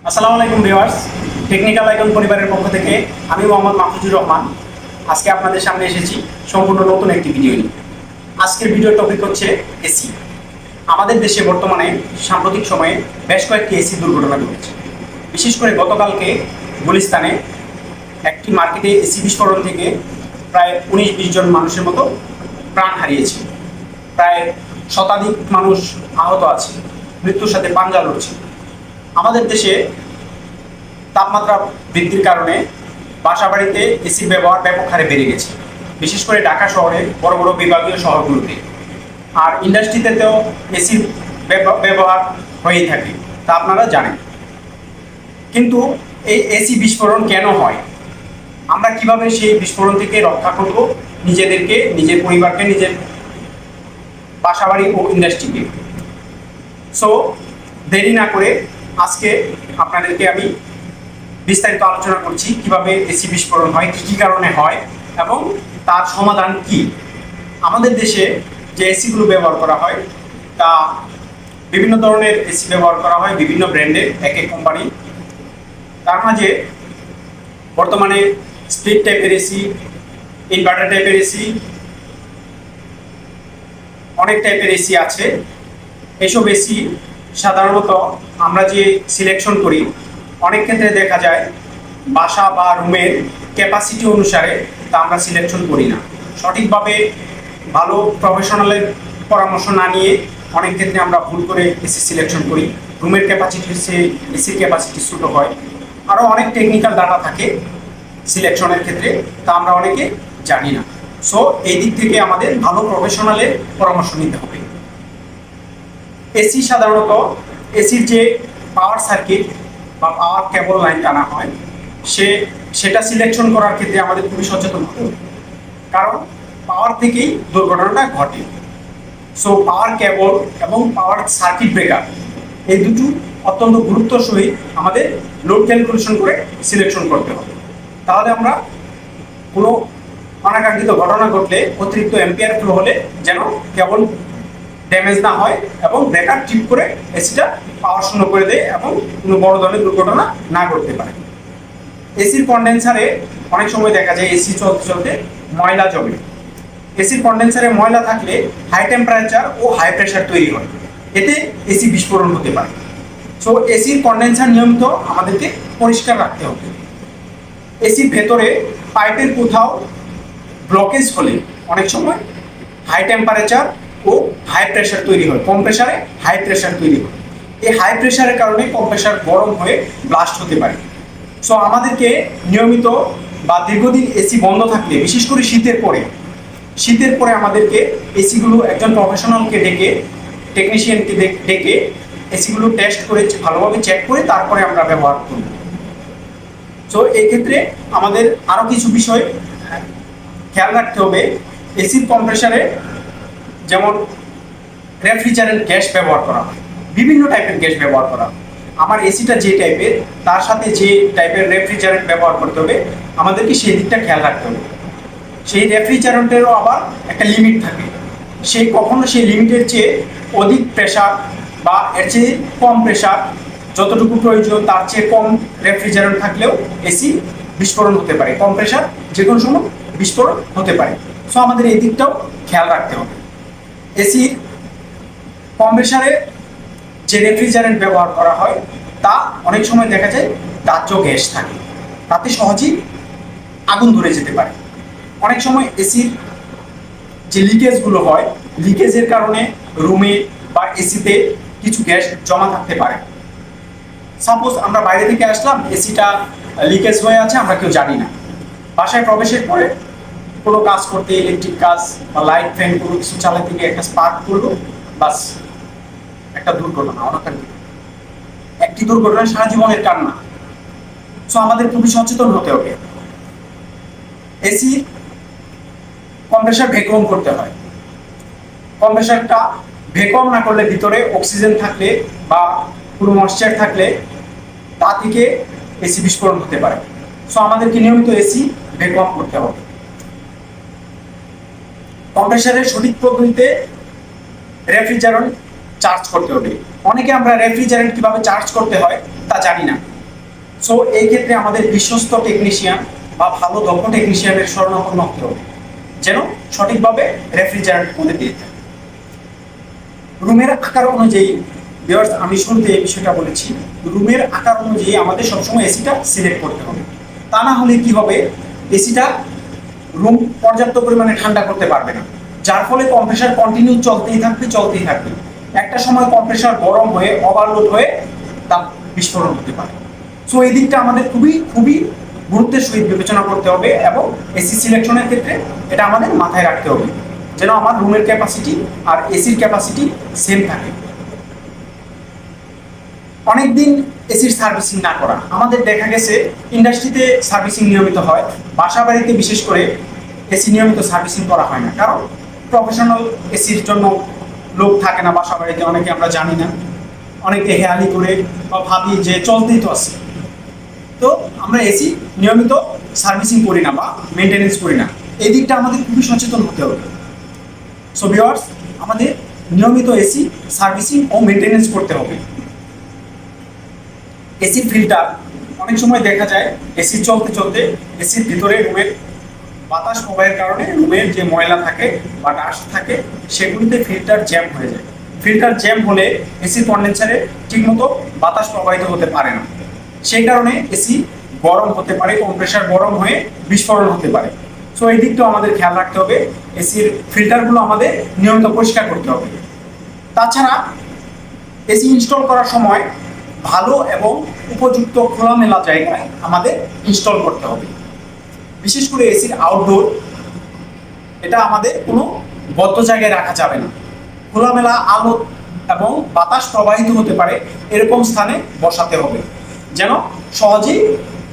আসসালামু আলাইকুম viewers, technical icon পরিবারের পক্ষ থেকে আমি মোহাম্মদ মাহফুজুর রহমান আজকে আপনাদের সামনে এসেছি সম্পূর্ণ নতুন একটি ভিডিও নিয়ে। আজকের ভিডিওর টপিক হচ্ছে এসি। আমাদের দেশে বর্তমানে সাম্প্রতিক সময়ে বেশ কয়েকটি এসি দুর্ঘটনা ঘটেছে। বিশেষ করে গতকালকে গুলিস্তানে একটি মার্কেটে এসি বিস্ফোরণ থেকে প্রায় 19-20 জন মানুষের মতো প্রাণ হারিয়েছে। প্রায় শতাধিক মানুষ আহত আছে, মৃত্যুর সাথে পাঞ্জা লড়ছে। আমাদের দেশে তাপমাত্রা বৃদ্ধির কারণে বাসাবাড়িতে এসির ব্যবহার ব্যাপক হারে বেড়ে গেছে, বিশেষ করে ঢাকা শহরে বড় বড় বিভাগীয় শহরগুলোতে। আর ইন্ডাস্ট্রিতেও এসির ব্যবহার হয়েই থাকে, তা আপনারা জানেন। কিন্তু এই এসি বিস্ফোরণ কেন হয়, আমরা কিভাবে সেই বিস্ফোরণ থেকে রক্ষা করব নিজেদেরকে, নিজের পরিবারকে, নিজের বাসাবাড়ি ও ইন্ডাস্ট্রিকে। সো দেরি না করে আজকে আপনাদেরকে আমি বিস্তারিত আলোচনা করছি কিভাবে এসি বিস্ফোরণ হয়, কী কী কারণে হয় এবং তার সমাধান কি। আমাদের দেশে যে এসিগুলো ব্যবহার করা হয় তা বিভিন্ন ধরনের এসি ব্যবহার করা হয়, বিভিন্ন ব্র্যান্ডের, এক এক কোম্পানি। তার মাঝে বর্তমানে স্প্লিট টাইপের এসি, ইনভার্টার টাইপের এসি, অনেক টাইপের এসি আছে। এসব এসি সাধারণত আমরা যে সিলেকশন করি, অনেক ক্ষেত্রে দেখা যায় বাসা বা রুমের ক্যাপাসিটি অনুসারে তা আমরা সিলেকশন করি না। সঠিকভাবে ভালো প্রফেশনালের পরামর্শ না নিয়ে অনেক ক্ষেত্রে আমরা ভুল করে এসি সিলেকশন করি। রুমের ক্যাপাসিটি এসির ক্যাপাসিটি ছোটো হয়, আরও অনেক টেকনিক্যাল ডাটা থাকে সিলেকশনের ক্ষেত্রে, তা আমরা অনেকে জানি না। সো এই দিক থেকে আমাদের ভালো প্রফেশনালের পরামর্শ নিতে হবে। এসি সাধারণত এসির যে পাওয়ার সার্কিট বা পাওয়ার কেবল লাইন টানা হয় সেটা সিলেকশন করার ক্ষেত্রে আমাদের খুবই সচেতন হতে হবে, কারণ পাওয়ার থেকেই দুর্ঘটনাটা ঘটে। সো পাওয়ার কেবল এবং পাওয়ার সার্কিট ব্রেকার এই দুটো অত্যন্ত গুরুত্বের সহিত আমাদের লোড ক্যালকুলেশন করে সিলেকশন করতে হবে। তাহলে আমরা কোনো অনাকাঙ্ক্ষিত ঘটনা ঘটলে, অতিরিক্ত এম্পিয়ার ফ্লো হলে যেন কেবল ড্যামেজ না হয় এবং ব্রেকার ট্রিপ করে এসিটা পাওয়ার শূন্য করে দেয় এবং কোনো বড় ধরনের দুর্ঘটনা না ঘটতে পারে। এসির কন্ডেন্সারে অনেক সময় দেখা যায় এসি চলতে চলতে ময়লা জমে। এসির কন্ডেন্সারে ময়লা থাকলে হাই টেম্পারেচার ও হাই প্রেশার তৈরি হয়, এতে এসি বিস্ফোরণ হতে পারে। সো এসির কন্ডেন্সার নিয়মিত আমাদেরকে পরিষ্কার রাখতে হবে। এসির ভেতরে পাইপের কোথাও ব্লকেজ হলে অনেক সময় হাই টেম্পারেচার ও হাই প্রেশার তৈরি হয়, কম প্রেশারে হাই প্রেশার তৈরি হয়। এই হাই প্রেশারের কারণে কম্প্রেসার গরম হয়ে ব্লাস্ট হতে পারে। সো আমাদেরকে নিয়মিত বা দীর্ঘদিন এসি বন্ধ থাকলে, বিশেষ করে শীতের পরে আমাদেরকে এসিগুলো একজন প্রফেশনালকে ডেকে, টেকনিশিয়ানকে ডেকে এসিগুলো টেস্ট করে ভালোভাবে চেক করে তারপরে আমরা ব্যবহার করব। সো এই ক্ষেত্রে আমাদের আরও কিছু বিষয় খেয়াল রাখতে হবে। এসির কম্প্রেসারে যেমন রেফ্রিজারেন্ট গ্যাস ব্যবহার করা হয়, বিভিন্ন টাইপের গ্যাস ব্যবহার করা হয়। আমার এসিটা যে টাইপের, তার সাথে যে টাইপের রেফ্রিজারেন্ট ব্যবহার করতে হবে আমাদেরকে সেই দিকটা খেয়াল রাখতে হবে। সেই রেফ্রিজারেন্টেরও আবার একটা লিমিট থাকে, কখনো সেই লিমিটের চেয়ে অধিক প্রেশার বা এর চেয়ে কম প্রেশার, যতটুকু প্রয়োজন তার চেয়ে কম রেফ্রিজারেন্ট থাকলেও এসি বিস্ফোরণ হতে পারে, কম প্রেশার যে কোনো সময় বিস্ফোরণ হতে পারে। সো আমাদের এই দিকটাও খেয়াল রাখতে হবে। এসির কম্প্রেসারে যে রেফ্রিজারেন্ট ব্যবহার করা হয় তা অনেক সময় দেখা যায় দাহ্য গ্যাস থাকে, তাতে সহজেই আগুন ধরে যেতে পারে। অনেক সময় এসির যে লিকেজগুলো হয়, লিকেজের কারণে রুমে বা এসিতে কিছু গ্যাস জমা থাকতে পারে। সাপোজ আমরা বাইরে থেকে আসলাম, এসিটা লিকেজ হয়ে আছে, আমরা কেউ জানি না। বাসায় প্রবেশের পরে কোনো কাজ করতে, ইলেকট্রিক কাজ বা লাইট ফ্যান কোনো কিছু চালাতে গিয়ে একটা স্পার্ক করলো, বাস একটা দুর্ঘটনা, অনাকাঙ্ক্ষিত একটি দুর্ঘটনা সারা জীবনের কান্না। সো আমাদের খুবই সচেতন হতে হবে। এসি কম্প্রেসার ভ্যাকুয়াম করতে হয়। কম্প্রেসারটা ভ্যাকুয়াম না করলে, ভিতরে অক্সিজেন থাকলে বা কোনো ময়েশ্চার থাকলে তা থেকে এসি বিস্ফোরণ হতে পারে। সো আমাদেরকে নিয়মিত এসি ভ্যাকুয়াম করতে হবে। কম্প্রেসারের সঠিক পদ্ধতিতে রেফ্রিজারেন্ট চার্জ করতে হবে। অনেকে আমরা রেফ্রিজারেন্ট কিভাবে চার্জ করতে হয় তা জানি না। সো এই ক্ষেত্রে আমাদের বিশ্বস্ত টেকনিশিয়ান বা ভালো দক্ষ টেকনিশিয়ানের শরণাপন্ন হতে হবে যেন সঠিকভাবে রেফ্রিজারেন্ট করে দিয়ে থাকে। রুমের আকার অনুযায়ী, ভিউয়ার্স আমি শুরুতে এই বিষয়টা বলেছি, রুমের আকার অনুযায়ী আমাদের সবসময় এসিটা সিলেক্ট করতে হবে। তা না হলে কি হবে, এসিটা রুম পর্যাপ্ত পরিমাণে ঠান্ডা করতে পারবে না, যার ফলে কম্প্রেসার কন্টিনিউ চলতেই থাকবে। একটা সময় কম্প্রেসার গরম হয়ে ওভারলোড হয়ে তাপ বিস্ফোরণ হতে পারে। সো এই দিকটা আমাদের খুবই খুবই গুরুত্বের সহিত বিবেচনা করতে হবে এবং এসি সিলেকশনের ক্ষেত্রে এটা আমাদের মাথায় রাখতে হবে যেন আমার রুমের ক্যাপাসিটি আর এসির ক্যাপাসিটি সেম থাকে। অনেকদিন এসির সার্ভিসিং না করা, আমাদের দেখা গেছে ইন্ডাস্ট্রিতে সার্ভিসিং নিয়মিত হয়, বাসা বাড়িতে বিশেষ করে এসি নিয়মিত সার্ভিসিং করা হয় না, কারণ প্রফেশনাল এসির জন্য লোক থাকে না বাসা বাড়িতে, অনেকে আমরা জানি না, অনেকে হেয়ালি করে বা ভাবি যে চলতেই তো আছে। তো আমরা এসি নিয়মিত সার্ভিসিং করি না বা মেনটেনেন্স করি না, এই দিকটা আমাদের খুবই সচেতন হতে হবে। সো ভিউয়ার্স, আমাদের নিয়মিত এসি সার্ভিসিং ও মেনটেনেন্স করতে হবে। এসির ফিল্টার, অনেক সময় দেখা যায় এসি চলতে এসির ভিতরে রুমের বাতাস প্রবাহের কারণে রুমের যে ময়লা থাকে বা ডাস্ট থাকে সেগুলিতে ফিল্টার জ্যাম হয়ে যায়। ফিল্টার জ্যাম হলে এসির কন্ডেন্সারে ঠিকমতো বাতাস প্রবাহিত হতে পারে না, সেই কারণে এসি গরম হতে পারে, কম্প্রেসার গরম হয়ে বিস্ফোরণ হতে পারে। সো এই দিকটাও আমাদের খেয়াল রাখতে হবে, এসির ফিল্টারগুলো আমাদের নিয়মিত পরিষ্কার করতে হবে। তাছাড়া এসি ইনস্টল করার সময় ভালো এবং উপযুক্ত খোলামেলা জায়গায় আমাদের ইনস্টল করতে হবে। বিশেষ করে এসির আউটডোর, এটা আমাদের কোনো বদ্ধ জায়গায় রাখা যাবে না, খোলামেলা আলো এবং বাতাস প্রবাহিত হতে পারে এরকম স্থানে বসাতে হবে যেন সহজেই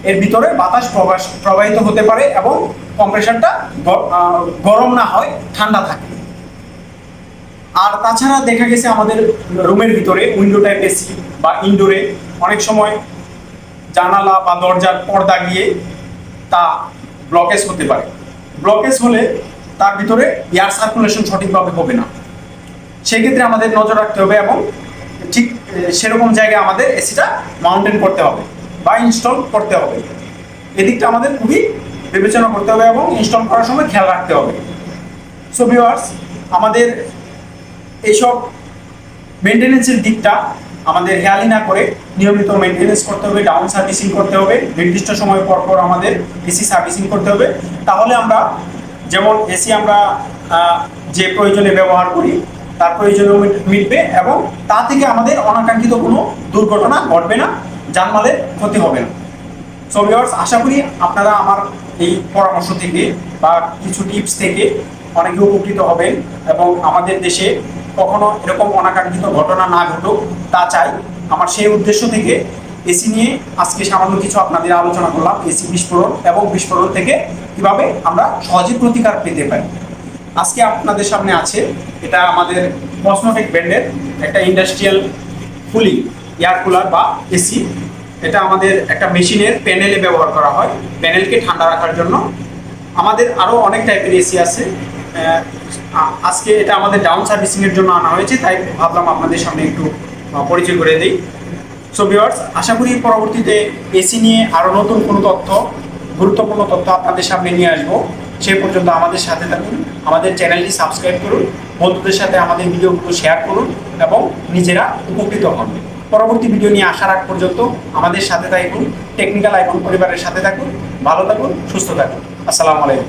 এর ভিতরে বাতাস প্রবাহিত হতে পারে এবং কম্প্রেসারটা গরম না হয়, ঠান্ডা থাকে। আর তাছাড়া দেখা গেছে আমাদের রুমের ভিতরে উইন্ডো টাইপ এসি বা ইনডোরে অনেক সময় জানালা বা দরজার পর্দা গিয়ে তা ব্লকেজ হতে পারে। ব্লকেজ হলে তার ভিতরে এয়ার সার্কুলেশন সঠিকভাবে হবে না, সেক্ষেত্রে আমাদের নজর রাখতে হবে এবং ঠিক সেরকম জায়গায় আমাদের এসিটা মাউন্টেন করতে হবে বা ইনস্টল করতে হবে। এদিকটা আমাদের খুবই বিবেচনা করতে হবে এবং ইনস্টল করার সময় খেয়াল রাখতে হবে। সো ভিউয়ার্স, আমাদের এইসব মেনটেনেন্সের দিকটা আমাদের হেয়ালি না করে নিয়মিত মেনটেনেন্স করতে হবে, ডাউন সার্ভিসিং করতে হবে, নির্দিষ্ট সময় পর পর আমাদের এসি সার্ভিসিং করতে হবে। তাহলে আমরা যেমন এসি আমরা যে প্রয়োজনে ব্যবহার করি তার প্রয়োজনও মিটবে এবং তা থেকে আমাদের অনাকাঙ্ক্ষিত কোনো দুর্ঘটনা ঘটবে না, জানমালের ক্ষতি হবে না। সো ভিউয়ার্স, আশা করি আপনারা আমার এই পরামর্শ থেকে বা কিছু টিপস থেকে অনেকে উপকৃত হবেন এবং আমাদের দেশে কখনো এরকম অনাকাঙ্ক্ষিত ঘটনা না ঘটুক তা চাই। আমার সেই উদ্দেশ্য থেকে এসি নিয়ে আজকে সামান্য কিছু আপনাদের আলোচনা করলাম, এসি বিস্ফোরণ এবং বিস্ফোরণ থেকে কিভাবে আমরা সহজে প্রতিকার পেতে পারি। আজকে আপনাদের সামনে আছে, এটা আমাদের কসমোটেক ব্র্যান্ডের একটা ইন্ডাস্ট্রিয়াল কুলিং এয়ার কুলার বা এসি। এটা আমাদের একটা মেশিনের প্যানেলে ব্যবহার করা হয়, প্যানেলকে ঠান্ডা রাখার জন্য। আমাদের আরও অনেক টাইপের এসি আছে, আজকে এটা আমাদের ডাউন সার্ভিসিংয়ের জন্য আনা হয়েছে, তাই ভাবলাম আপনাদের সামনে একটু পরিচয় করে দিই। সো ভিউয়ার্স, আশা করি পরবর্তীতে এসি নিয়ে আরও নতুন কোনো তথ্য, গুরুত্বপূর্ণ তথ্য আপনাদের সামনে নিয়ে আসবো। সেই পর্যন্ত আমাদের সাথে থাকুন, আমাদের চ্যানেলটি সাবস্ক্রাইব করুন, বন্ধুদের সাথে আমাদের ভিডিওগুলো শেয়ার করুন এবং নিজেরা উপকৃত হন। পরবর্তী ভিডিও নিয়ে আসার আগ পর্যন্ত আমাদের সাথে থাকুন, টেকনিক্যাল আইকন পরিবারের সাথে থাকুন। ভালো থাকুন, সুস্থ থাকুন। আসসালামু আলাইকুম।